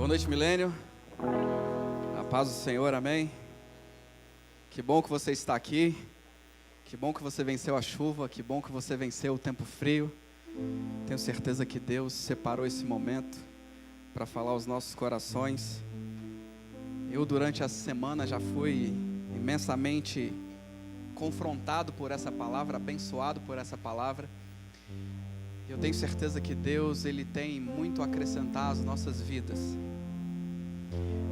Boa noite, Milênio. A paz do Senhor, amém. Que bom que você está aqui. Que bom que você venceu a chuva. Que bom que você venceu o tempo frio. Tenho certeza que Deus separou esse momento para falar aos nossos corações. Eu, durante essa semana, já fui imensamente confrontado por essa palavra, abençoado por essa palavra. Eu tenho certeza que Deus, Ele tem muito a acrescentar às nossas vidas.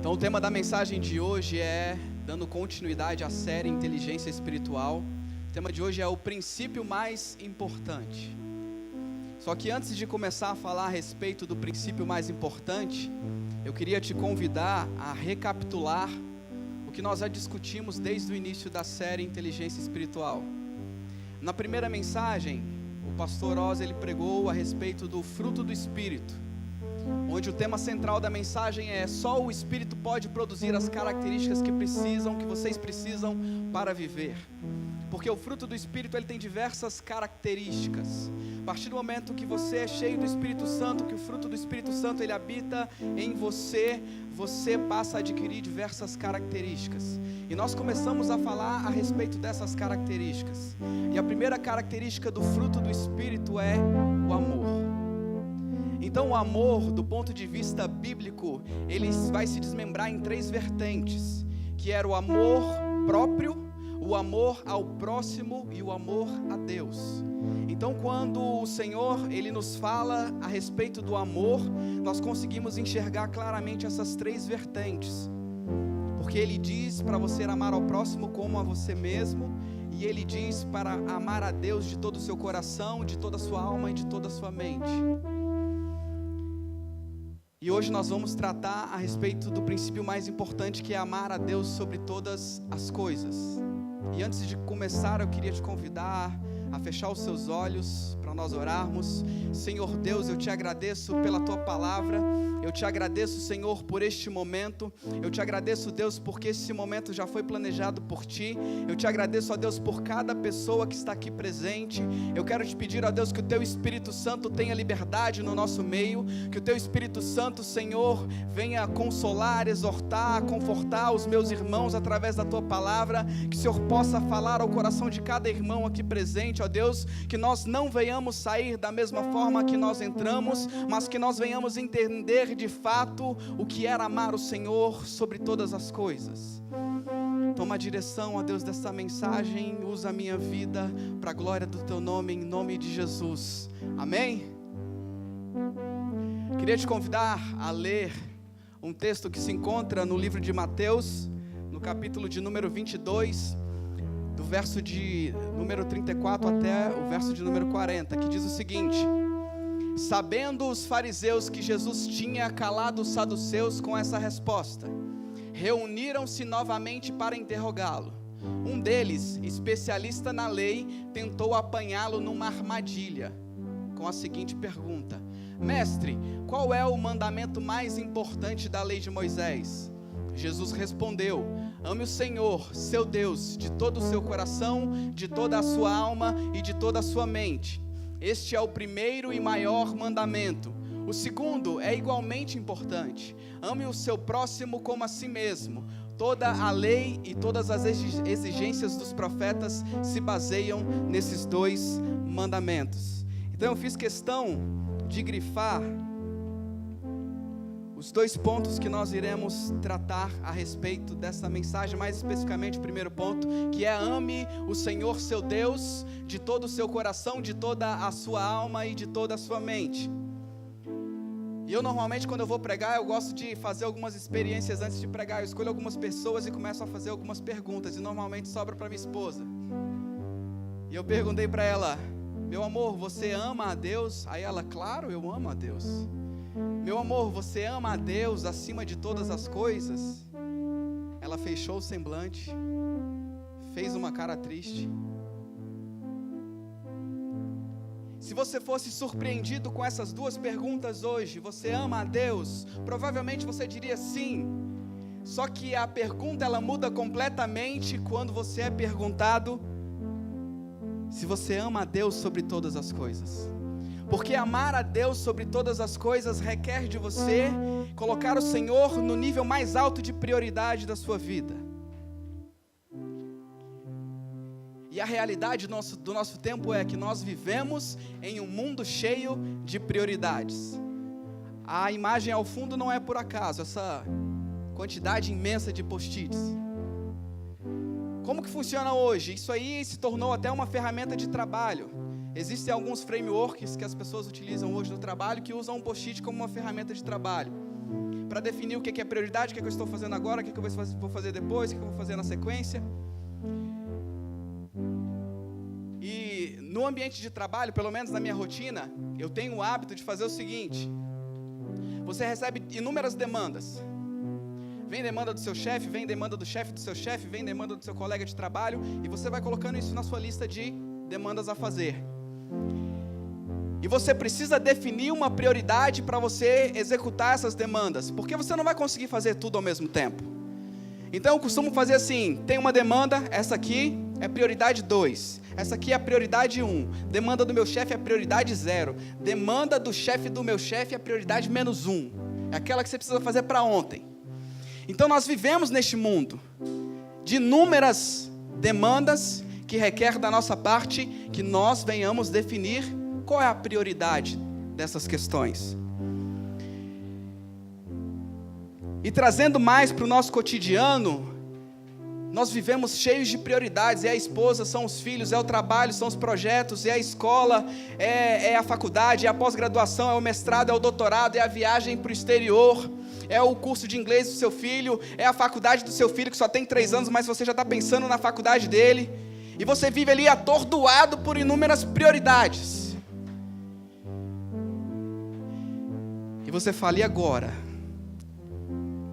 Então o tema da mensagem de hoje é, dando continuidade à série Inteligência Espiritual, o tema de hoje é o princípio mais importante. Só que antes de começar a falar a respeito do princípio mais importante, eu queria te convidar a recapitular o que nós já discutimos desde o início da série Inteligência Espiritual. Na primeira mensagem, o pastor Oz, ele pregou a respeito do fruto do Espírito, onde o tema central da mensagem é: só o Espírito pode produzir as características que vocês precisam para viver. Porque o fruto do Espírito, ele tem diversas características. A partir do momento que você é cheio do Espírito Santo, que o fruto do Espírito Santo ele habita em você, você passa a adquirir diversas características. E nós começamos a falar a respeito dessas características. E a primeira característica do fruto do Espírito é o amor. Então o amor, do ponto de vista bíblico, ele vai se desmembrar em três vertentes, que era o amor próprio, o amor ao próximo e o amor a Deus. Então quando o Senhor, Ele nos fala a respeito do amor, nós conseguimos enxergar claramente essas três vertentes. Porque Ele diz para você amar ao próximo como a você mesmo, e Ele diz para amar a Deus de todo o seu coração, de toda a sua alma e de toda a sua mente. E hoje nós vamos tratar a respeito do princípio mais importante, que é amar a Deus sobre todas as coisas. E antes de começar, eu queria te convidar a fechar os seus olhos para nós orarmos. Senhor Deus, eu te agradeço pela tua palavra, eu te agradeço, Senhor, por este momento, eu te agradeço, Deus, porque esse momento já foi planejado por ti. Eu te agradeço, ó Deus, por cada pessoa que está aqui presente. Eu quero te pedir, ó Deus, que o teu Espírito Santo tenha liberdade no nosso meio, que o teu Espírito Santo, Senhor, venha consolar, exortar, confortar os meus irmãos através da tua palavra, que o Senhor possa falar ao coração de cada irmão aqui presente, ó Deus, que nós não venhamos sair da mesma forma que nós entramos, mas que nós venhamos entender de fato o que era amar o Senhor sobre todas as coisas. Toma a direção, ó Deus, dessa mensagem, usa a minha vida para a glória do teu nome, em nome de Jesus, amém? Queria te convidar a ler um texto que se encontra no livro de Mateus, no capítulo de número 22, do verso de número 34 até o verso de número 40, que diz o seguinte: sabendo os fariseus que Jesus tinha calado os saduceus com essa resposta, reuniram-se novamente para interrogá-lo. Um deles, especialista na lei, tentou apanhá-lo numa armadilha, com a seguinte pergunta: mestre, qual é o mandamento mais importante da lei de Moisés? Jesus respondeu: ame o Senhor, seu Deus, de todo o seu coração, de toda a sua alma e de toda a sua mente. Este é o primeiro e maior mandamento. O segundo é igualmente importante: ame o seu próximo como a si mesmo. Toda a lei e todas as exigências dos profetas se baseiam nesses dois mandamentos. Então eu fiz questão de grifar os dois pontos que nós iremos tratar a respeito dessa mensagem, mais especificamente o primeiro ponto, que é: ame o Senhor seu Deus de todo o seu coração, de toda a sua alma e de toda a sua mente. E eu normalmente, quando eu vou pregar, eu gosto de fazer algumas experiências antes de pregar. Eu escolho algumas pessoas e começo a fazer algumas perguntas, e normalmente sobra para minha esposa. E eu perguntei para ela: meu amor, você ama a Deus? Aí ela: claro, eu amo a Deus. Meu amor, você ama a Deus acima de todas as coisas? Ela fechou o semblante, fez uma cara triste. Se você fosse surpreendido com essas duas perguntas hoje: você ama a Deus? Provavelmente você diria sim. Só que a pergunta, ela muda completamente quando você é perguntado se você ama a Deus sobre todas as coisas. Porque amar a Deus sobre todas as coisas requer de você colocar o Senhor no nível mais alto de prioridade da sua vida. E a realidade do nosso tempo é que nós vivemos em um mundo cheio de prioridades. A imagem ao fundo não é por acaso, essa quantidade imensa de post-its. Como que funciona hoje? Isso aí se tornou até uma ferramenta de trabalho. Existem alguns frameworks que as pessoas utilizam hoje no trabalho que usam um post-it como uma ferramenta de trabalho, para definir o que é prioridade, o que eu estou fazendo agora, o que eu vou fazer depois, o que eu vou fazer na sequência. E no ambiente de trabalho, pelo menos na minha rotina, eu tenho o hábito de fazer o seguinte: você recebe inúmeras demandas. Vem demanda do seu chefe, vem demanda do chefe do seu chefe, vem demanda do seu colega de trabalho, e você vai colocando isso na sua lista de demandas a fazer. E você precisa definir uma prioridade para você executar essas demandas, porque você não vai conseguir fazer tudo ao mesmo tempo. Então eu costumo fazer assim: tem uma demanda, essa aqui é prioridade 2, essa aqui é a prioridade 1, demanda do meu chefe é a prioridade 0, demanda do chefe do meu chefe é a prioridade menos 1, é aquela que você precisa fazer para ontem. Então nós vivemos neste mundo de inúmeras demandas que requer da nossa parte que nós venhamos definir qual é a prioridade dessas questões. E trazendo mais para o nosso cotidiano, nós vivemos cheios de prioridades. É a esposa, são os filhos, é o trabalho, são os projetos, é a escola, é a faculdade, é a pós-graduação, é o mestrado, é o doutorado, é a viagem para o exterior, é o curso de inglês do seu filho, é a faculdade do seu filho que só tem 3 anos, mas você já está pensando na faculdade dele. E você vive ali atordoado por inúmeras prioridades. E você fala: e agora?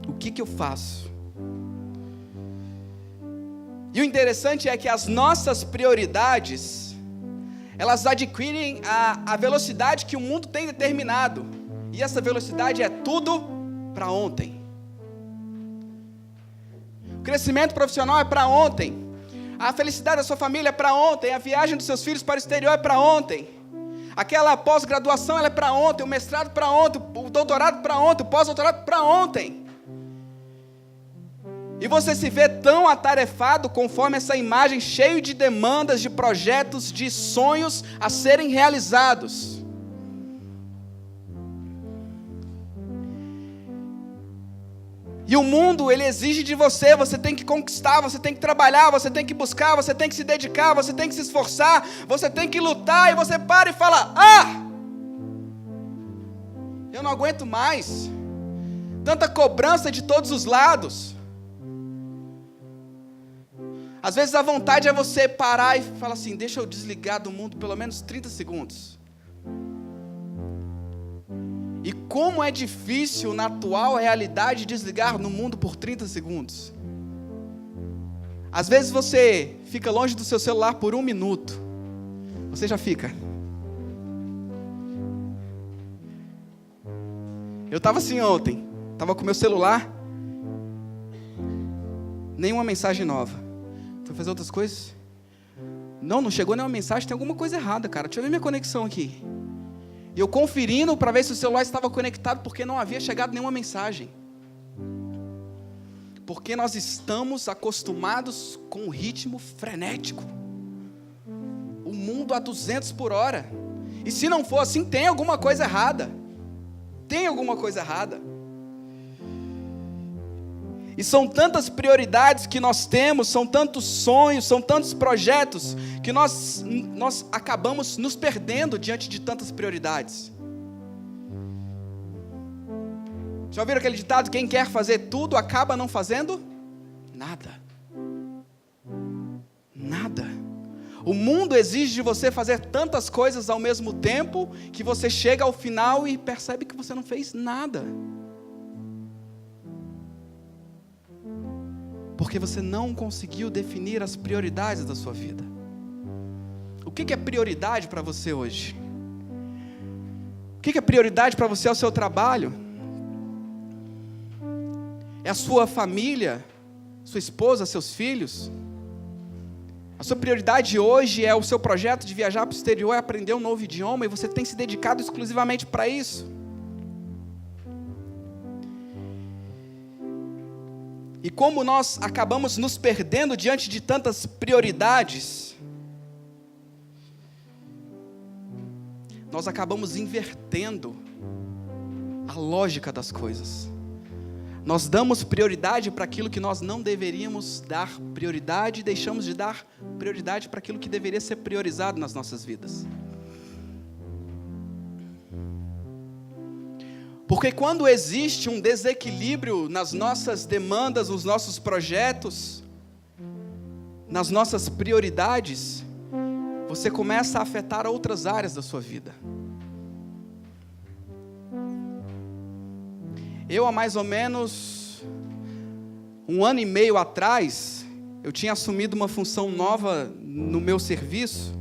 O que eu faço? E o interessante é que as nossas prioridades, elas adquirem a velocidade que o mundo tem determinado. E essa velocidade é tudo para ontem. O crescimento profissional é para ontem. A felicidade da sua família é para ontem. A viagem dos seus filhos para o exterior é para ontem. Aquela pós-graduação ela é para ontem. O mestrado para ontem. O doutorado para ontem. O pós-doutorado para ontem. E você se vê tão atarefado conforme essa imagem, cheio de demandas, de projetos, de sonhos a serem realizados. E o mundo, ele exige de você, você tem que conquistar, você tem que trabalhar, você tem que buscar, você tem que se dedicar, você tem que se esforçar, você tem que lutar, e você para e fala: eu não aguento mais, tanta cobrança de todos os lados. Às vezes a vontade é você parar e falar assim: deixa eu desligar do mundo pelo menos 30 segundos. E como é difícil na atual realidade desligar no mundo por 30 segundos. Às vezes você fica longe do seu celular por 1 minuto. Você já fica. Eu estava assim ontem. Estava com meu celular. Nenhuma mensagem nova. Fui fazer outras coisas. Não chegou nenhuma mensagem. Tem alguma coisa errada, cara. Deixa eu ver minha conexão aqui. E eu conferindo para ver se o celular estava conectado, porque não havia chegado nenhuma mensagem. Porque nós estamos acostumados com um ritmo frenético. O mundo a 200 por hora. E se não for assim, tem alguma coisa errada. Tem alguma coisa errada. E são tantas prioridades que nós temos, são tantos sonhos, são tantos projetos, que nós acabamos nos perdendo diante de tantas prioridades. Já ouviram aquele ditado: quem quer fazer tudo, acaba não fazendo nada. Nada. O mundo exige de você fazer tantas coisas ao mesmo tempo, que você chega ao final e percebe que você não fez nada. Porque você não conseguiu definir as prioridades da sua vida. O que é prioridade para você hoje? O que é prioridade para você ao seu trabalho? É a sua família, sua esposa, seus filhos? A sua prioridade hoje é o seu projeto de viajar para o exterior, é aprender um novo idioma, e você tem se dedicado exclusivamente para isso. E como nós acabamos nos perdendo diante de tantas prioridades, nós acabamos invertendo a lógica das coisas. Nós damos prioridade para aquilo que nós não deveríamos dar prioridade, e deixamos de dar prioridade para aquilo que deveria ser priorizado nas nossas vidas. Porque quando existe um desequilíbrio nas nossas demandas, nos nossos projetos, nas nossas prioridades, você começa a afetar outras áreas da sua vida. Eu, há mais ou menos 1 ano e meio atrás, eu tinha assumido uma função nova no meu serviço,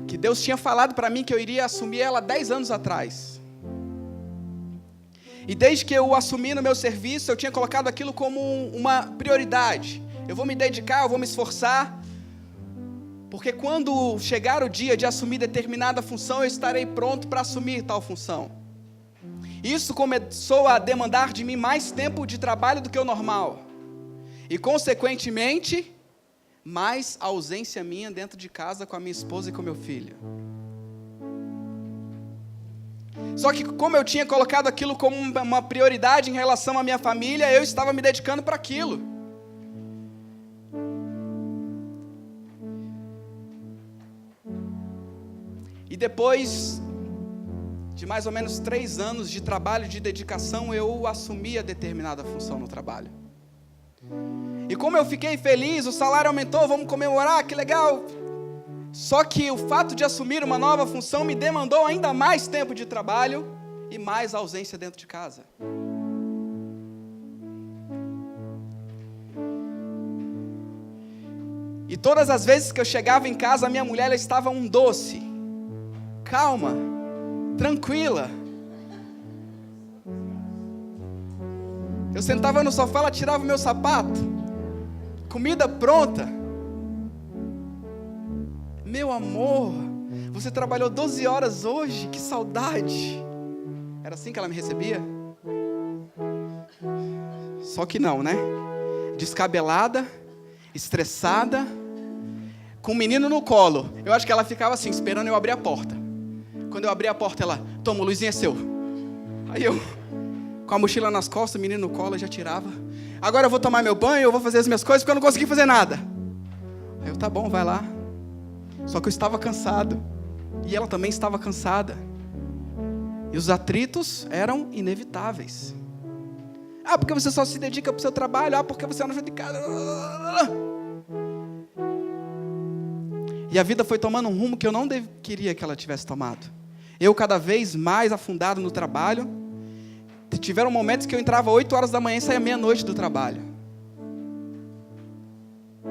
que Deus tinha falado para mim que eu iria assumir ela 10 anos atrás. E desde que eu assumi no meu serviço, eu tinha colocado aquilo como uma prioridade. Eu vou me dedicar, eu vou me esforçar, porque quando chegar o dia de assumir determinada função, eu estarei pronto para assumir tal função. Isso começou a demandar de mim mais tempo de trabalho do que o normal. E, consequentemente, mais ausência minha dentro de casa com a minha esposa e com meu filho. Só que, como eu tinha colocado aquilo como uma prioridade em relação à minha família, eu estava me dedicando para aquilo. E depois de mais ou menos 3 anos de trabalho, de dedicação, eu assumi a determinada função no trabalho. E como eu fiquei feliz, o salário aumentou, vamos comemorar, que legal. Só que o fato de assumir uma nova função me demandou ainda mais tempo de trabalho e mais ausência dentro de casa. E todas as vezes que eu chegava em casa, a minha mulher ela estava um doce, calma, tranquila. Eu sentava no sofá, ela tirava o meu sapato, comida pronta. Meu amor, você trabalhou 12 horas hoje, que saudade. Era assim que ela me recebia? Só que não, né? Descabelada, estressada, com o menino no colo. Eu acho que ela ficava assim, esperando eu abrir a porta. Quando eu abri a porta, ela, toma, o Luizinho é seu. Aí eu, com a mochila nas costas, o menino no colo, eu já tirava. Agora eu vou tomar meu banho, eu vou fazer as minhas coisas, porque eu não consegui fazer nada. Aí eu, tá bom, vai lá. Só que eu estava cansado. E ela também estava cansada. E os atritos eram inevitáveis. Ah, porque você só se dedica para o seu trabalho. Ah, porque você não ajuda em casa. E a vida foi tomando um rumo que eu não queria que ela tivesse tomado. Eu cada vez mais afundado no trabalho. Tiveram momentos que eu entrava 8 horas da manhã e saía meia-noite do trabalho.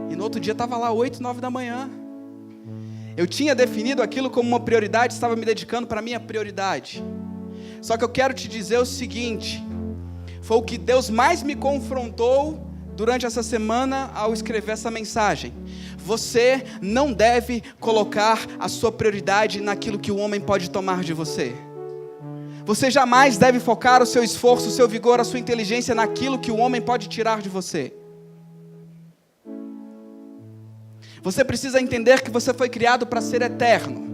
E no outro dia estava lá 8, 9 da manhã. Eu tinha definido aquilo como uma prioridade, estava me dedicando para a minha prioridade. Só que eu quero te dizer o seguinte, foi o que Deus mais me confrontou durante essa semana ao escrever essa mensagem. Você não deve colocar a sua prioridade naquilo que o homem pode tomar de você. Você jamais deve focar o seu esforço, o seu vigor, a sua inteligência naquilo que o homem pode tirar de você. Você precisa entender que você foi criado para ser eterno.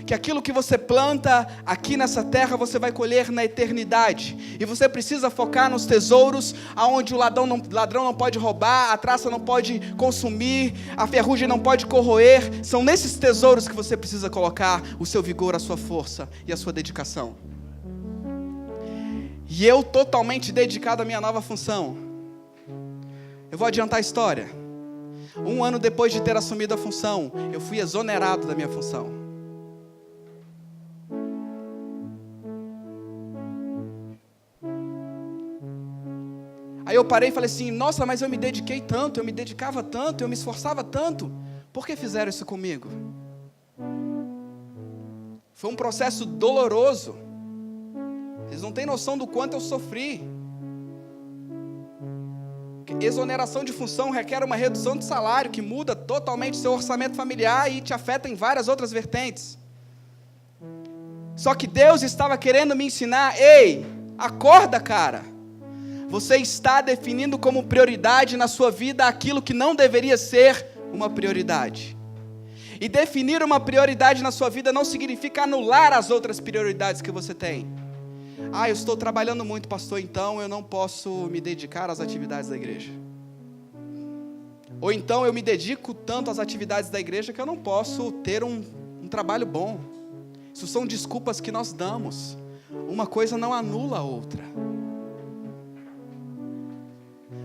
Que aquilo que você planta aqui nessa terra, você vai colher na eternidade. E você precisa focar nos tesouros, aonde o ladrão não pode roubar, a traça não pode consumir, a ferrugem não pode corroer. São nesses tesouros que você precisa colocar o seu vigor, a sua força e a sua dedicação. E eu totalmente dedicado à minha nova função. Eu vou adiantar a história. 1 ano depois de ter assumido a função, eu fui exonerado da minha função. Aí eu parei e falei assim, nossa, mas eu me dediquei tanto, eu me dedicava tanto, eu me esforçava tanto. Por que fizeram isso comigo? Foi um processo doloroso. Vocês não têm noção do quanto eu sofri. exoneração de função requer uma redução de salário que muda totalmente seu orçamento familiar e te afeta em várias outras vertentes. Só que Deus estava querendo me ensinar: ei, acorda, cara. Você está definindo como prioridade na sua vida aquilo que não deveria ser uma prioridade. E definir uma prioridade na sua vida não significa anular as outras prioridades que você tem. Eu estou trabalhando muito, pastor, então eu não posso me dedicar às atividades da igreja. Ou então eu me dedico tanto às atividades da igreja que eu não posso ter um trabalho bom. Isso são desculpas que nós damos. Uma coisa não anula a outra.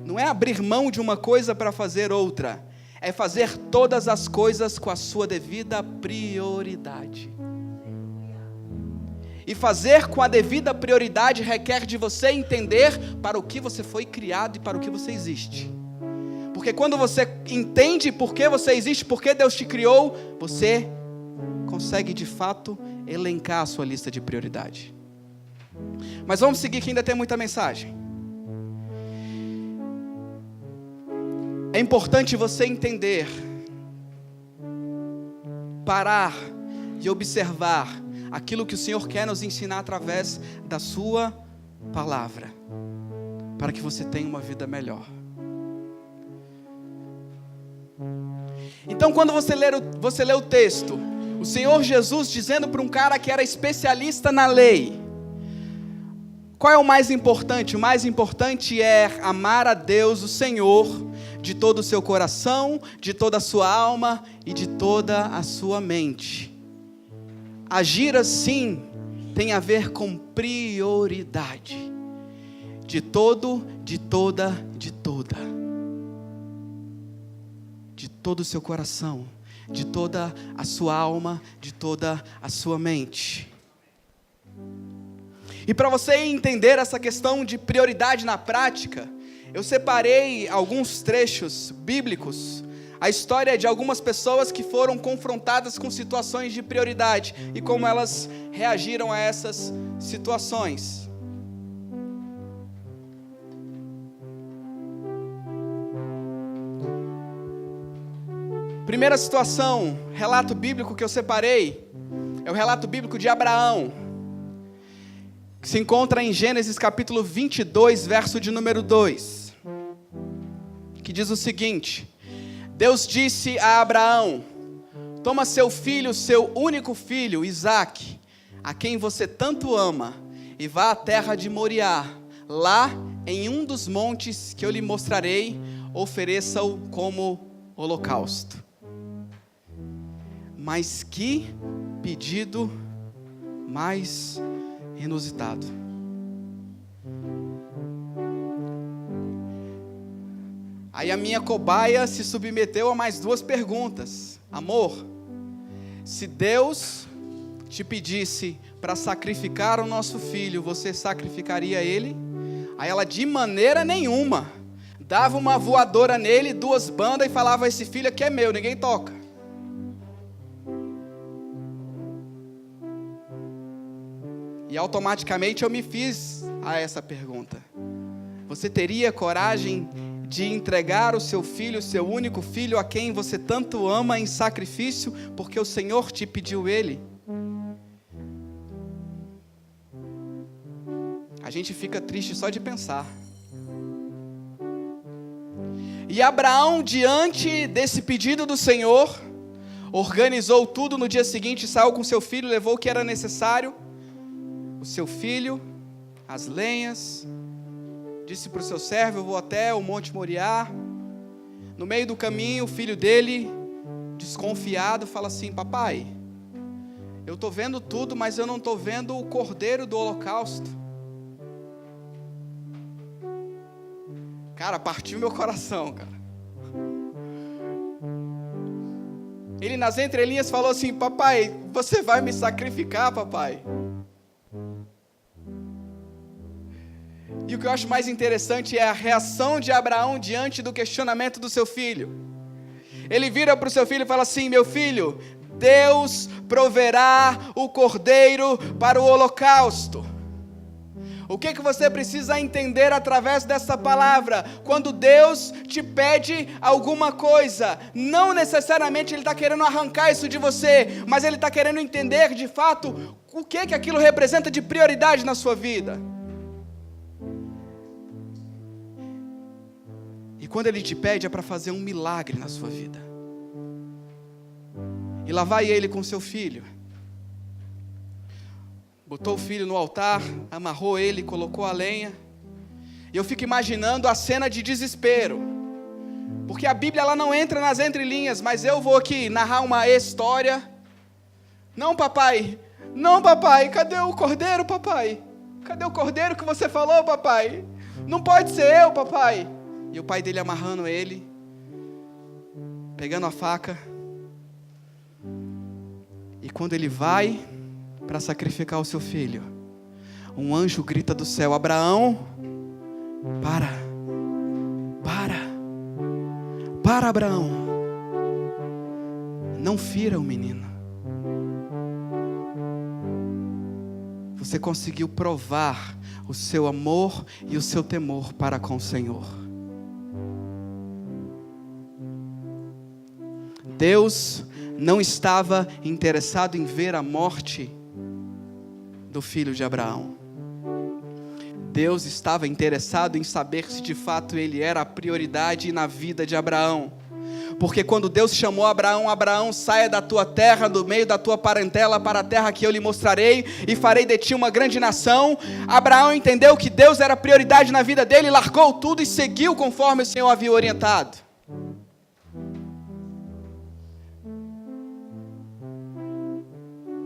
Não é abrir mão de uma coisa para fazer outra. É fazer todas as coisas com a sua devida prioridade. E fazer com a devida prioridade requer de você entender para o que você foi criado e para o que você existe. Porque quando você entende por que você existe, por que Deus te criou, você consegue de fato elencar a sua lista de prioridade. Mas vamos seguir que ainda tem muita mensagem. É importante você entender, parar e observar aquilo que o Senhor quer nos ensinar através da sua palavra, para que você tenha uma vida melhor. Então, quando você lê o texto, o Senhor Jesus dizendo para um cara que era especialista na lei, qual é o mais importante? O mais importante é amar a Deus, o Senhor, de todo o seu coração, de toda a sua alma e de toda a sua mente. Agir assim tem a ver com prioridade. De todo, de toda, de toda. De todo o seu coração, de toda a sua alma, de toda a sua mente. E para você entender essa questão de prioridade na prática, eu separei alguns trechos bíblicos, a história de algumas pessoas que foram confrontadas com situações de prioridade e como elas reagiram a essas situações. Primeira situação, relato bíblico que eu separei, é o relato bíblico de Abraão, que se encontra em Gênesis capítulo 22, verso de número 2, que diz o seguinte: Deus disse a Abraão: toma seu filho, seu único filho, Isaque, a quem você tanto ama, e vá à terra de Moriá, lá em um dos montes que eu lhe mostrarei, ofereça-o como holocausto. Mas que pedido mais inusitado. Aí a minha cobaia se submeteu a mais duas perguntas. Amor, se Deus te pedisse para sacrificar o nosso filho, você sacrificaria ele? Aí ela, de maneira nenhuma, dava uma voadora nele, 2 bandas e falava: esse filho aqui é meu, ninguém toca. E automaticamente eu me fiz a essa pergunta: você teria coragem de entregar o seu filho, o seu único filho, a quem você tanto ama, em sacrifício, porque o Senhor te pediu ele? A gente fica triste só de pensar. E Abraão, diante desse pedido do Senhor, organizou tudo no dia seguinte, saiu com seu filho, levou o que era necessário, o seu filho, as lenhas, disse para o seu servo: eu vou até o Monte Moriá. No meio do caminho, o filho dele, desconfiado, fala assim: papai, eu estou vendo tudo, mas eu não estou vendo o cordeiro do holocausto. Cara, partiu meu coração, cara. Ele nas entrelinhas falou assim: papai, você vai me sacrificar, papai? E o que eu acho mais interessante é a reação de Abraão diante do questionamento do seu filho. Ele vira para o seu filho e fala assim: meu filho, Deus proverá o cordeiro para o holocausto. O que você precisa entender através dessa palavra? Quando Deus te pede alguma coisa, não necessariamente Ele está querendo arrancar isso de você, mas Ele está querendo entender de fato o que aquilo representa de prioridade na sua vida. E quando Ele te pede é para fazer um milagre na sua vida. E lá vai ele com seu filho. Botou o filho no altar, amarrou ele, colocou a lenha. E eu fico imaginando a cena de desespero. Porque a Bíblia ela não entra nas entrelinhas, mas eu vou aqui narrar uma história. Não, papai, cadê o cordeiro, papai? Cadê o cordeiro que você falou, papai? Não pode ser eu, papai. E o pai dele amarrando ele, pegando a faca. E quando ele vai para sacrificar o seu filho, um anjo grita do céu: Abraão, para Abraão, não fira o menino. Você conseguiu provar o seu amor e o seu temor para com o Senhor. Deus não estava interessado em ver a morte do filho de Abraão. Deus estava interessado em saber se de fato ele era a prioridade na vida de Abraão. Porque quando Deus chamou Abraão: Abraão, saia da tua terra, do meio da tua parentela, para a terra que eu lhe mostrarei, e farei de ti uma grande nação. Abraão entendeu que Deus era a prioridade na vida dele, largou tudo e seguiu conforme o Senhor havia orientado.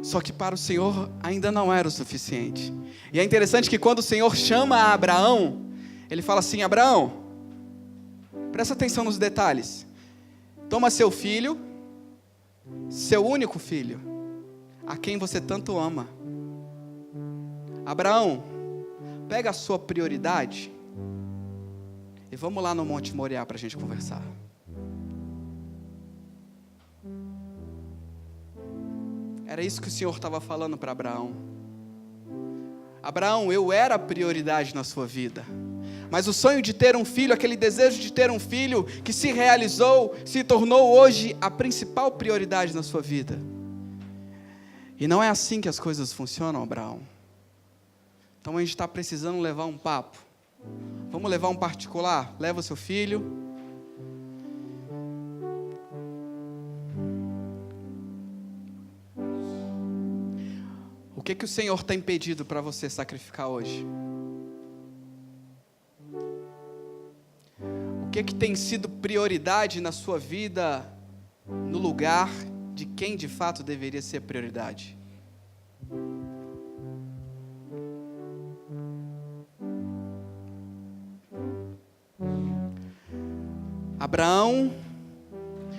Só que para o Senhor ainda não era o suficiente. E é interessante que quando o Senhor chama a Abraão, Ele fala assim: Abraão, presta atenção nos detalhes. Toma seu filho, seu único filho, a quem você tanto ama. Abraão, pega a sua prioridade e vamos lá no Monte Moriá para a gente conversar. Era isso que o Senhor estava falando para Abraão. Abraão, eu era a prioridade na sua vida. Mas o sonho de ter um filho, aquele desejo de ter um filho que se realizou, se tornou hoje a principal prioridade na sua vida. E não é assim que as coisas funcionam, Abraão. Então a gente está precisando levar um papo. Vamos levar um particular? Leva o seu filho. O que o Senhor tem pedido para você sacrificar hoje? O que tem sido prioridade na sua vida, no lugar de quem de fato deveria ser prioridade? Abraão,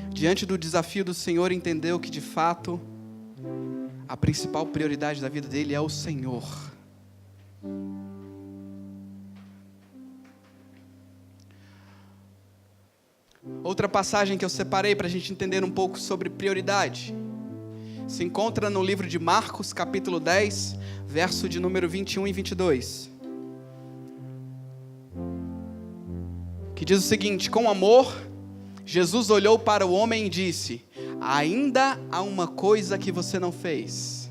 diante do desafio do Senhor, entendeu que de fato a principal prioridade da vida dele é o Senhor. Outra passagem que eu separei para a gente entender um pouco sobre prioridade se encontra no livro de Marcos, capítulo 10, verso de número 21 e 22. Que diz o seguinte: com amor, Jesus olhou para o homem e disse: ainda há uma coisa que você não fez.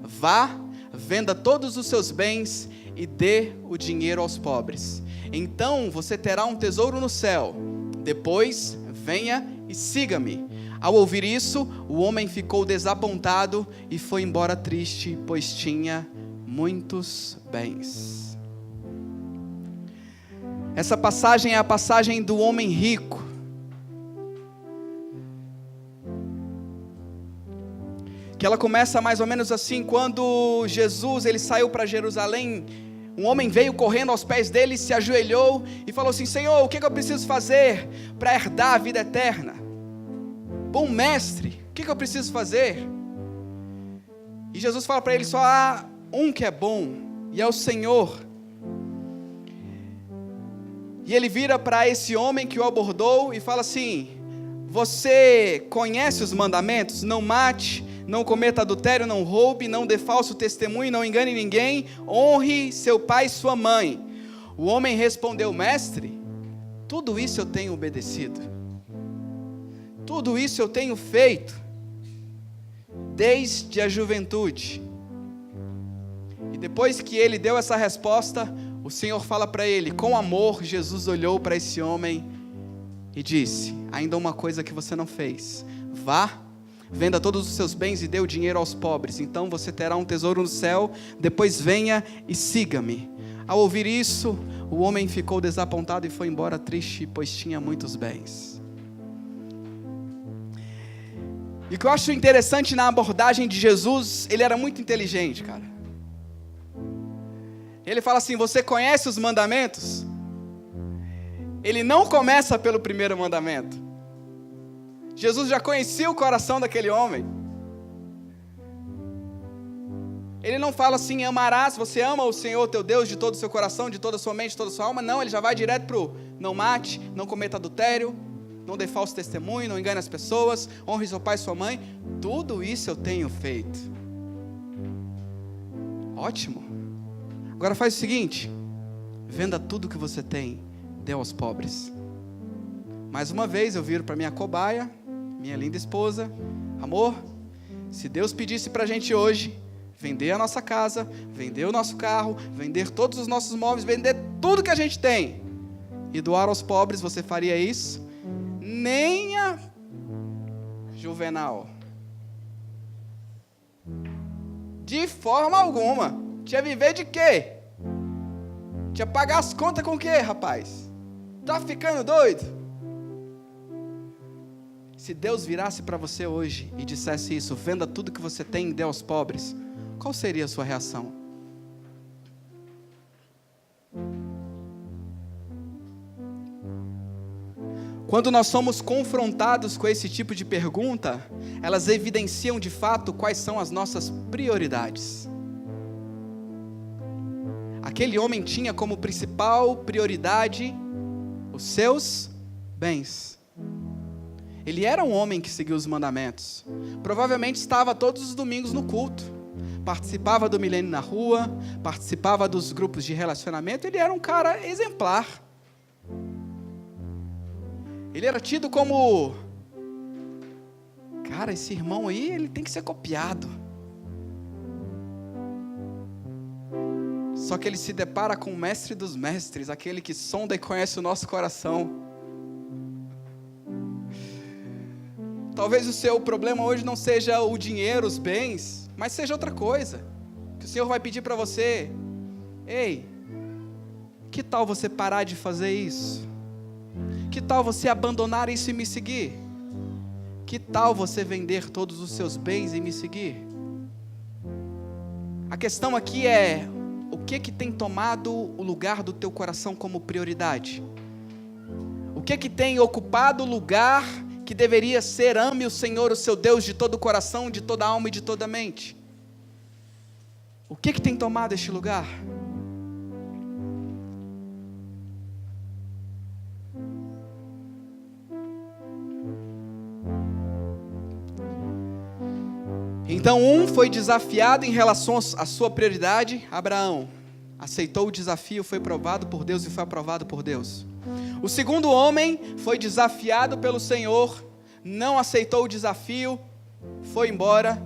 Vá, venda todos os seus bens e dê o dinheiro aos pobres. Então você terá um tesouro no céu. Depois, venha e siga-me. Ao ouvir isso, o homem ficou desapontado e foi embora triste, pois tinha muitos bens. Essa passagem é a passagem do homem rico. Que ela começa mais ou menos assim: quando Jesus ele saiu para Jerusalém, um homem veio correndo aos pés dele, se ajoelhou e falou assim: Senhor, o que eu preciso fazer para herdar a vida eterna? Bom mestre, o que eu preciso fazer? E Jesus fala para ele: só há um que é bom, e é o Senhor. E ele vira para esse homem que o abordou e fala assim: você conhece os mandamentos? Não mate, não cometa adultério, não roube, não dê falso testemunho, não engane ninguém, honre seu pai e sua mãe. O homem respondeu: mestre, tudo isso eu tenho obedecido, tudo isso eu tenho feito, desde a juventude. E depois que ele deu essa resposta, o Senhor fala para ele, com amor, Jesus olhou para esse homem e disse: ainda uma coisa que você não fez, vá, venda todos os seus bens e dê o dinheiro aos pobres, então você terá um tesouro no céu, depois venha e siga-me. Ao ouvir isso, o homem ficou desapontado e foi embora triste, pois tinha muitos bens. E o que eu acho interessante na abordagem de Jesus, ele era muito inteligente, cara. Ele fala assim: você conhece os mandamentos? Ele não começa pelo primeiro mandamento. Jesus já conhecia o coração daquele homem. Ele não fala assim: amarás, você ama o Senhor teu Deus de todo o seu coração, de toda a sua mente, de toda a sua alma. Não, ele já vai direto para o não mate, não cometa adultério, não dê falso testemunho, não engane as pessoas, honre seu pai e sua mãe. Tudo isso eu tenho feito. Ótimo. Agora faz o seguinte: venda tudo que você tem, dê aos pobres. Mais uma vez eu viro para minha cobaia, minha linda esposa: amor, se Deus pedisse para a gente hoje vender a nossa casa, vender o nosso carro, vender todos os nossos móveis, vender tudo que a gente tem e doar aos pobres, você faria isso? Nem a Juvenal. De forma alguma. Tinha viver de quê? Tinha pagar as contas com o quê, rapaz? Tá ficando doido? Se Deus virasse para você hoje e dissesse isso: venda tudo que você tem e dê aos pobres, qual seria a sua reação? Quando nós somos confrontados com esse tipo de pergunta, elas evidenciam de fato quais são as nossas prioridades. Aquele homem tinha como principal prioridade os seus bens. Ele era um homem que seguia os mandamentos. Provavelmente estava todos os domingos no culto. Participava do milênio na rua, participava dos grupos de relacionamento. Ele era um cara exemplar. Ele era tido como: cara, esse irmão aí, ele tem que ser copiado. Só que ele se depara com o mestre dos mestres, aquele que sonda e conhece o nosso coração. Talvez o seu problema hoje não seja o dinheiro, os bens, mas seja outra coisa. Que o Senhor vai pedir para você: ei, que tal você parar de fazer isso? Que tal você abandonar isso e me seguir? Que tal você vender todos os seus bens e me seguir? A questão aqui é: o que tem tomado o lugar do teu coração como prioridade? O que tem ocupado o lugar que deveria ser: ame o Senhor, o seu Deus, de todo o coração, de toda a alma e de toda a mente? O que tem tomado este lugar? Então um foi desafiado em relação à sua prioridade. Abraão aceitou o desafio, foi provado por Deus e foi aprovado por Deus. O segundo homem foi desafiado pelo Senhor, não aceitou o desafio, foi embora,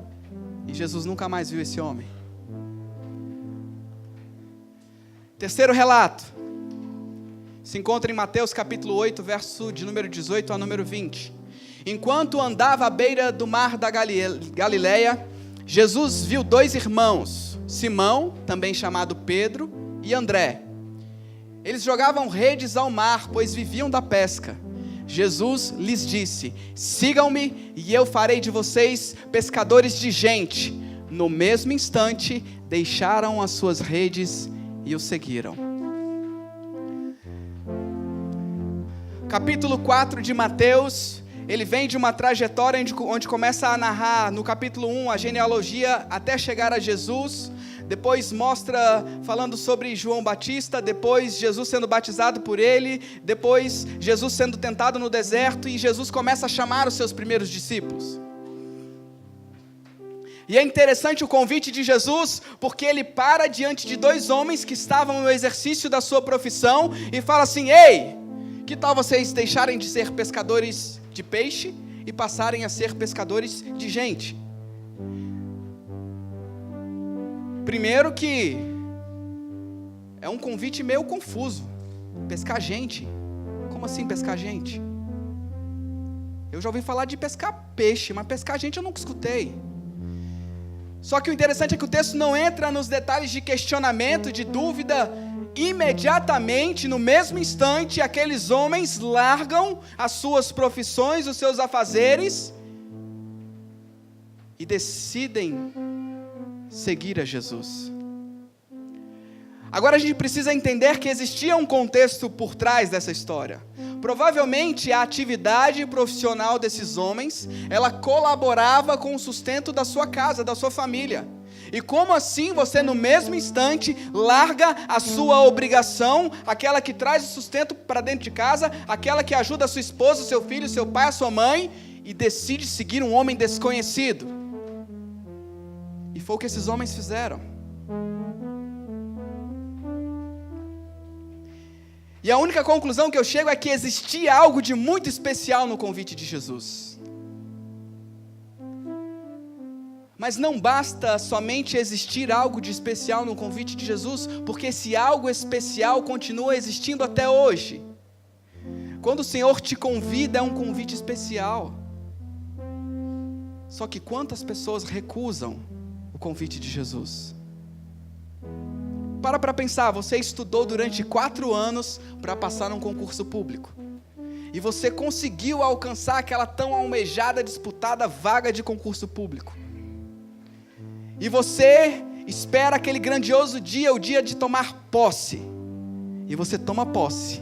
e Jesus nunca mais viu esse homem. Terceiro relato se encontra em Mateus capítulo 8, verso de número 18 a número 20. Enquanto andava à beira do mar da Galileia, Jesus viu dois irmãos, Simão, também chamado Pedro, e André. Eles jogavam redes ao mar, pois viviam da pesca. Jesus lhes disse: sigam-me e eu farei de vocês pescadores de gente. No mesmo instante, deixaram as suas redes e o seguiram. Capítulo 4 de Mateus, ele vem de uma trajetória onde começa a narrar, no capítulo 1, a genealogia até chegar a Jesus. Depois mostra, falando sobre João Batista, depois Jesus sendo batizado por ele, depois Jesus sendo tentado no deserto, e Jesus começa a chamar os seus primeiros discípulos. E é interessante o convite de Jesus, porque ele para diante de dois homens que estavam no exercício da sua profissão e fala assim: ei, que tal vocês deixarem de ser pescadores de peixe e passarem a ser pescadores de gente? Primeiro que é um convite meio confuso. Pescar gente? Como assim pescar gente? Eu já ouvi falar de pescar peixe, mas pescar gente eu nunca escutei. Só que o interessante é que o texto não entra nos detalhes de questionamento, de dúvida. Imediatamente, no mesmo instante, aqueles homens largam as suas profissões, os seus afazeres e decidem seguir a Jesus. Agora a gente precisa entender que existia um contexto por trás dessa história. Provavelmente a atividade profissional desses homens, ela colaborava com o sustento da sua casa, da sua família. E como assim você no mesmo instante larga a sua obrigação, aquela que traz o sustento para dentro de casa, aquela que ajuda a sua esposa, o seu filho, o seu pai, a sua mãe, e decide seguir um homem desconhecido? E foi o que esses homens fizeram. E a única conclusão que eu chego é que existia algo de muito especial no convite de Jesus. Mas não basta somente existir algo de especial no convite de Jesus, porque esse algo especial continua existindo até hoje. Quando o Senhor te convida, é um convite especial. Só que quantas pessoas recusam o convite de Jesus? Para pensar, você estudou durante 4 anos para passar num concurso público. E você conseguiu alcançar aquela tão almejada, disputada vaga de concurso público. E você espera aquele grandioso dia, o dia de tomar posse. E você toma posse.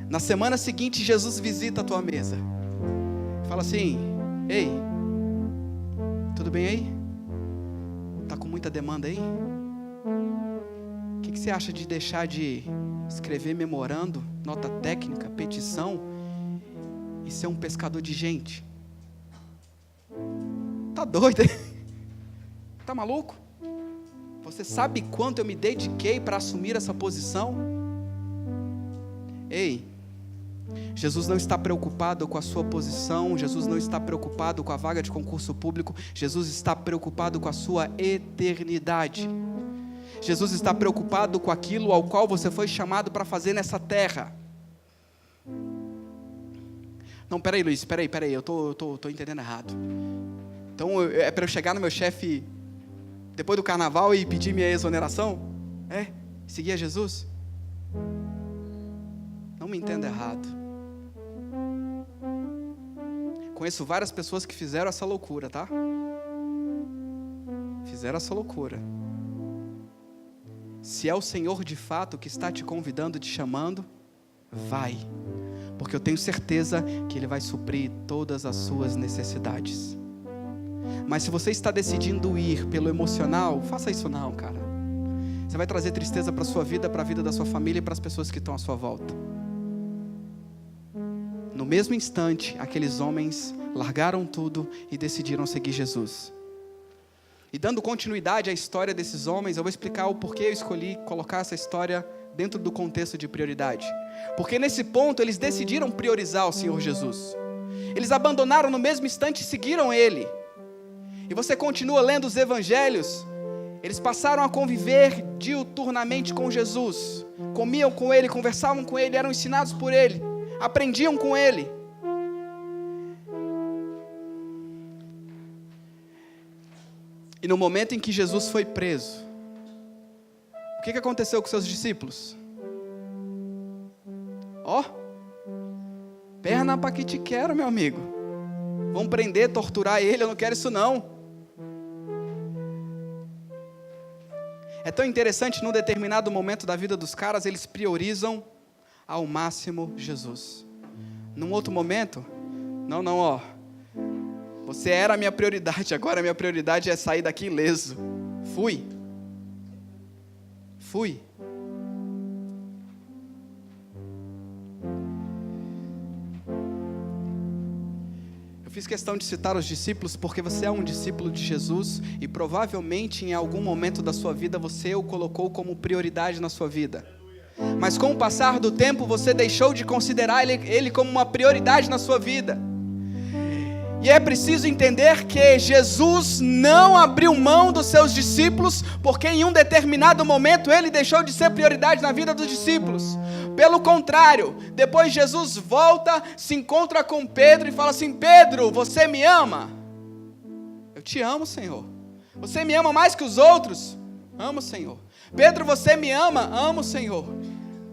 Na semana seguinte, Jesus visita a tua mesa. Fala assim: ei, tudo bem aí? Está com muita demanda aí? O que você acha de deixar de escrever memorando, nota técnica, petição e ser um pescador de gente? Tá doido? Tá maluco? Você sabe quanto eu me dediquei para assumir essa posição? Ei, Jesus não está preocupado com a sua posição, Jesus não está preocupado com a vaga de concurso público, Jesus está preocupado com a sua eternidade. Jesus está preocupado com aquilo ao qual você foi chamado para fazer nessa terra. Não, peraí Luiz, peraí, eu tô entendendo errado. Então é para eu chegar no meu chefe depois do carnaval e pedir minha exoneração? É? Seguir a Jesus? Não me entenda errado. Conheço várias pessoas que fizeram essa loucura, tá? Fizeram essa loucura. Se é o Senhor de fato que está te convidando, te chamando, vai, porque eu tenho certeza que Ele vai suprir todas as suas necessidades. Mas se você está decidindo ir pelo emocional, faça isso não, cara. Você vai trazer tristeza para a sua vida, para a vida da sua família e para as pessoas que estão à sua volta. No mesmo instante, aqueles homens largaram tudo e decidiram seguir Jesus. E dando continuidade à história desses homens, eu vou explicar o porquê eu escolhi colocar essa história dentro do contexto de prioridade. Porque nesse ponto eles decidiram priorizar o Senhor Jesus. Eles abandonaram no mesmo instante e seguiram Ele. E você continua lendo os evangelhos, eles passaram a conviver diuturnamente com Jesus. Comiam com Ele, conversavam com Ele, eram ensinados por Ele, aprendiam com Ele. E no momento em que Jesus foi preso, o que aconteceu com seus discípulos? Perna para que te quero, meu amigo. Vão prender, torturar ele, eu não quero isso não. É tão interessante, num determinado momento da vida dos caras, eles priorizam ao máximo Jesus. Num outro momento, não, você era a minha prioridade, agora a minha prioridade é sair daqui ileso. Fui. Eu fiz questão de citar os discípulos porque você é um discípulo de Jesus e provavelmente em algum momento da sua vida você o colocou como prioridade na sua vida. Mas com o passar do tempo você deixou de considerar ele como uma prioridade na sua vida. E é preciso entender que Jesus não abriu mão dos seus discípulos, porque em um determinado momento ele deixou de ser prioridade na vida dos discípulos. Pelo contrário, depois Jesus volta, se encontra com Pedro e fala assim: Pedro, você me ama? Eu te amo, Senhor. Você me ama mais que os outros? Amo, Senhor. Pedro, você me ama? Amo, Senhor.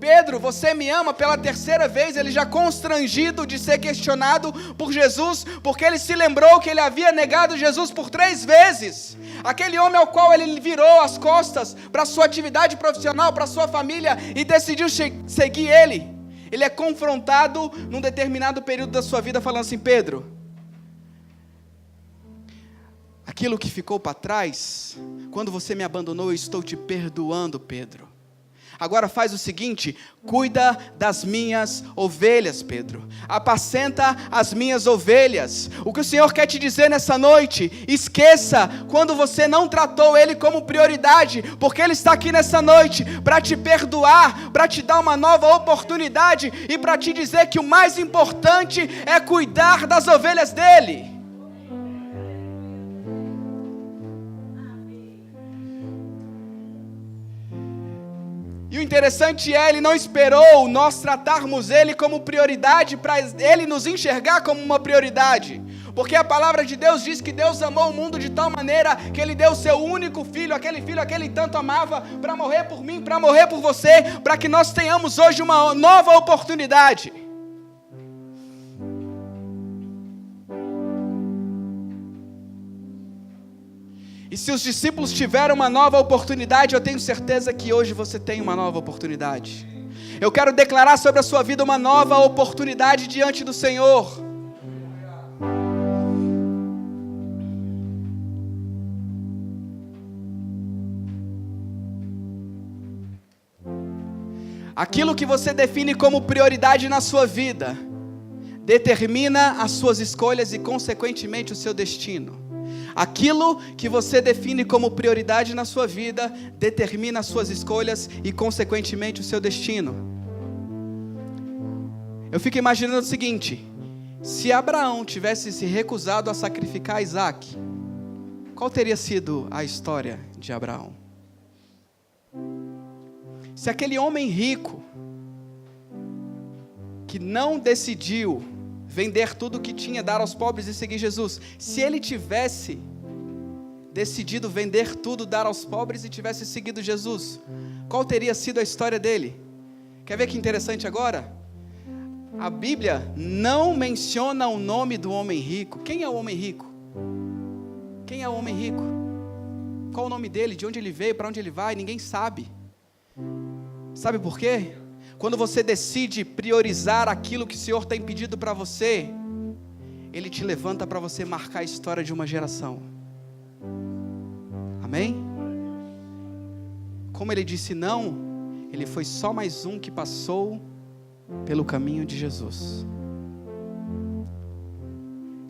Pedro, você me ama? Pela terceira vez, ele já constrangido de ser questionado por Jesus, porque ele se lembrou que ele havia negado Jesus por 3 vezes. Aquele homem ao qual ele virou as costas para sua atividade profissional, para sua família, e decidiu seguir ele. Ele é confrontado num determinado período da sua vida, falando assim: Pedro, aquilo que ficou para trás, quando você me abandonou, eu estou te perdoando, Pedro. Agora faz o seguinte: cuida das minhas ovelhas, Pedro. Apacenta as minhas ovelhas. O que o Senhor quer te dizer nessa noite: esqueça quando você não tratou Ele como prioridade, porque Ele está aqui nessa noite para te perdoar, para te dar uma nova oportunidade e para te dizer que o mais importante é cuidar das ovelhas dEle. E o interessante é, Ele não esperou nós tratarmos Ele como prioridade para Ele nos enxergar como uma prioridade. Porque a palavra de Deus diz que Deus amou o mundo de tal maneira que Ele deu o seu único filho que Ele tanto amava, para morrer por mim, para morrer por você, para que nós tenhamos hoje uma nova oportunidade. E se os discípulos tiveram uma nova oportunidade, eu tenho certeza que hoje você tem uma nova oportunidade. Eu quero declarar sobre a sua vida uma nova oportunidade diante do Senhor. Aquilo que você define como prioridade na sua vida, determina as suas escolhas e, consequentemente, o seu destino. Aquilo que você define como prioridade na sua vida, determina as suas escolhas e, consequentemente, o seu destino. Eu fico imaginando o seguinte: se Abraão tivesse se recusado a sacrificar Isaac, qual teria sido a história de Abraão? Se aquele homem rico, que não decidiu vender tudo o que tinha, dar aos pobres e seguir Jesus, se ele tivesse decidido vender tudo, dar aos pobres e tivesse seguido Jesus, qual teria sido a história dele? Quer ver que interessante agora? A Bíblia não menciona o nome do homem rico. Quem é o homem rico? Quem é o homem rico? Qual o nome dele? De onde ele veio? Para onde ele vai? Ninguém sabe. Sabe por quê? Quando você decide priorizar aquilo que o Senhor tem pedido para você, Ele te levanta para você marcar a história de uma geração. Amém? Como Ele disse não, Ele foi só mais um que passou pelo caminho de Jesus.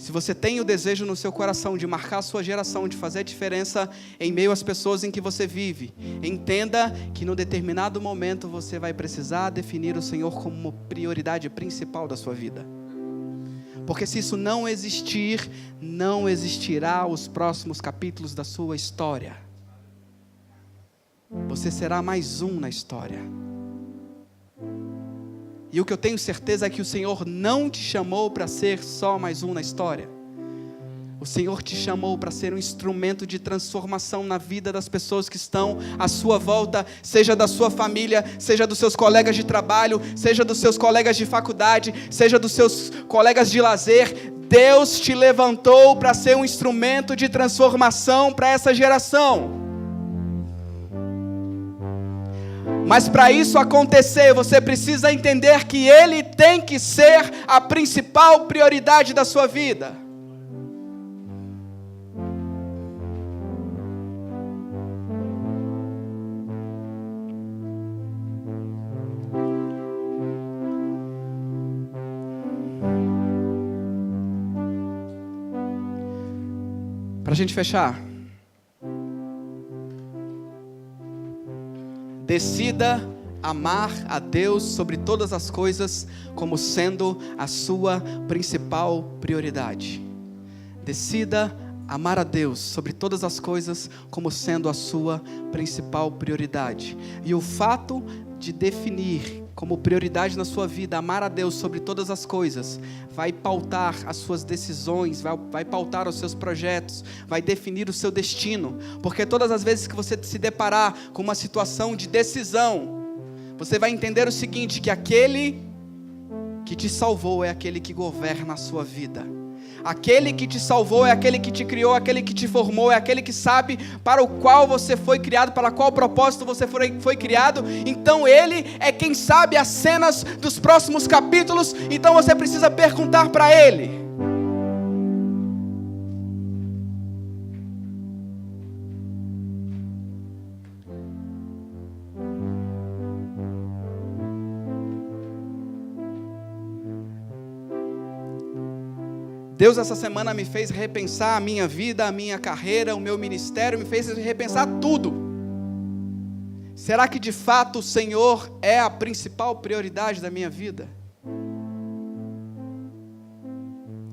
Se você tem o desejo no seu coração de marcar a sua geração, de fazer a diferença em meio às pessoas em que você vive, entenda que num determinado momento você vai precisar definir o Senhor como uma prioridade principal da sua vida. Porque se isso não existir, não existirá os próximos capítulos da sua história. Você será mais um na história. E o que eu tenho certeza é que o Senhor não te chamou para ser só mais um na história. O Senhor te chamou para ser um instrumento de transformação na vida das pessoas que estão à sua volta, seja da sua família, seja dos seus colegas de trabalho, seja dos seus colegas de faculdade, seja dos seus colegas de lazer. Deus te levantou para ser um instrumento de transformação para essa geração. Mas para isso acontecer, você precisa entender que Ele tem que ser a principal prioridade da sua vida. Para a gente fechar, decida amar a Deus sobre todas as coisas como sendo a sua principal prioridade. Decida amar a Deus sobre todas as coisas como sendo a sua principal prioridade. E o fato de definir como prioridade na sua vida amar a Deus sobre todas as coisas vai pautar as suas decisões, vai pautar os seus projetos, vai definir o seu destino. Porque todas as vezes que você se deparar com uma situação de decisão, você vai entender o seguinte, que aquele que te salvou é aquele que governa a sua vida. Aquele que te salvou é aquele que te criou, aquele que te formou, é aquele que sabe para o qual você foi criado, para qual propósito você foi criado. Então Ele é quem sabe as cenas dos próximos capítulos, então você precisa perguntar para Ele. Deus essa semana me fez repensar a minha vida, a minha carreira, o meu ministério, me fez repensar tudo. Será que de fato o Senhor é a principal prioridade da minha vida?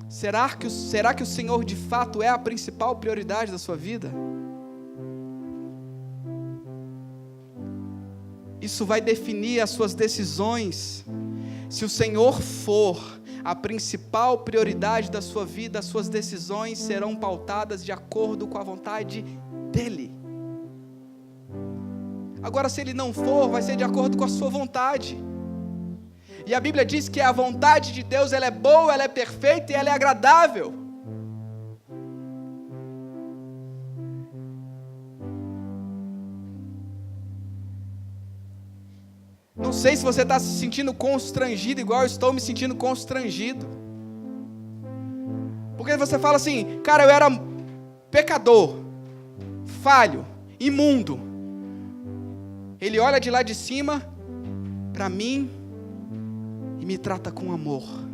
Será que o Senhor de fato é a principal prioridade da sua vida? Isso vai definir as suas decisões. Se o Senhor for a principal prioridade da sua vida, as suas decisões serão pautadas de acordo com a vontade dEle. Agora, se Ele não for, vai ser de acordo com a sua vontade. E a Bíblia diz que a vontade de Deus, ela é boa, ela é perfeita e ela é agradável. Não sei se você está se sentindo constrangido, igual eu estou me sentindo constrangido. Porque você fala assim, cara, eu era pecador, falho, imundo. Ele olha de lá de cima para mim e me trata com amor.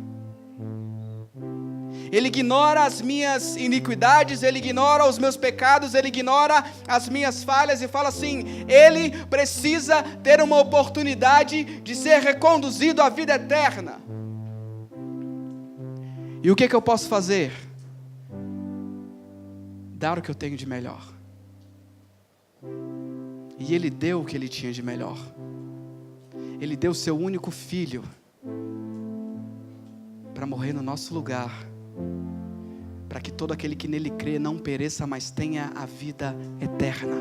Ele ignora as minhas iniquidades, Ele ignora os meus pecados, Ele ignora as minhas falhas e fala assim, Ele precisa ter uma oportunidade de ser reconduzido à vida eterna. E o que eu posso fazer? Dar o que eu tenho de melhor. E Ele deu o que Ele tinha de melhor. Ele deu o seu único filho para morrer no nosso lugar, para que todo aquele que nele crê não pereça, mas tenha a vida eterna.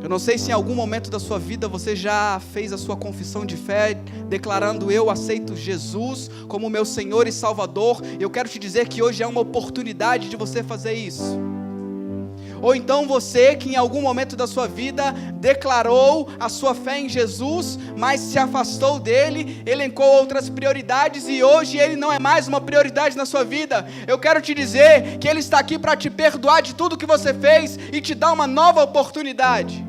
Eu não sei se em algum momento da sua vida você já fez a sua confissão de fé, declarando, eu aceito Jesus como meu Senhor e Salvador. Eu quero te dizer que hoje é uma oportunidade de você fazer isso. Ou então você que em algum momento da sua vida declarou a sua fé em Jesus, mas se afastou dele, elencou outras prioridades e hoje ele não é mais uma prioridade na sua vida. Eu quero te dizer que ele está aqui para te perdoar de tudo que você fez e te dar uma nova oportunidade.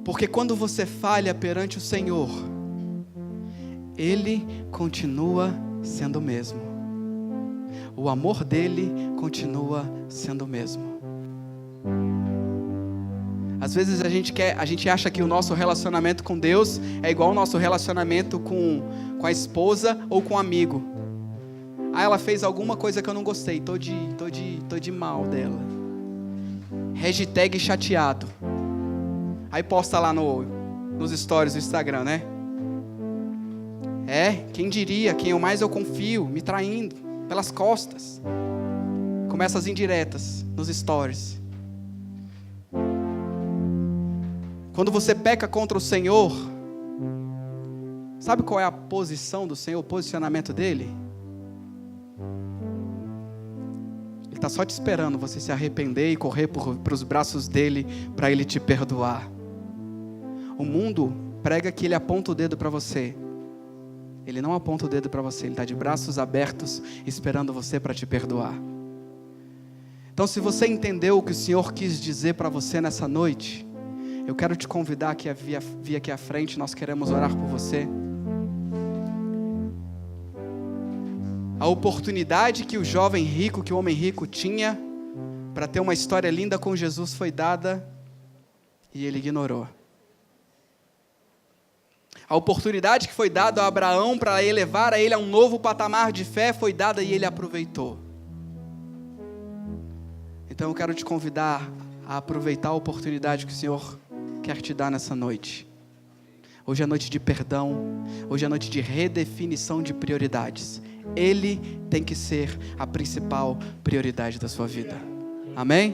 Porque quando você falha perante o Senhor, Ele continua sendo o mesmo. O amor dEle continua sendo o mesmo. Às vezes a gente acha que o nosso relacionamento com Deus é igual ao nosso relacionamento com a esposa ou com um amigo. Ah, ela fez alguma coisa que eu não gostei, tô de mal dela. Hashtag chateado. Aí posta lá nos stories do Instagram, né? Quem diria, quem eu confio, me traindo pelas costas. Começa as indiretas nos stories. Quando você peca contra o Senhor, sabe qual é a posição do Senhor, o posicionamento dele? Ele está só te esperando você se arrepender e correr para os braços dele, para ele te perdoar. O mundo prega que ele aponta o dedo para você. Ele não aponta o dedo para você, ele está de braços abertos, esperando você para te perdoar. Então, se você entendeu o que o Senhor quis dizer para você nessa noite, eu quero te convidar aqui a vir aqui à frente, nós queremos orar por você. A oportunidade que o jovem rico, que o homem rico tinha para ter uma história linda com Jesus foi dada e ele ignorou. A oportunidade que foi dada a Abraão para elevar a ele a um novo patamar de fé foi dada e ele aproveitou. Então eu quero te convidar a aproveitar a oportunidade que o Senhor quer te dar nessa noite. Hoje é noite de perdão, hoje é noite de redefinição de prioridades. Ele tem que ser a principal prioridade da sua vida. Amém?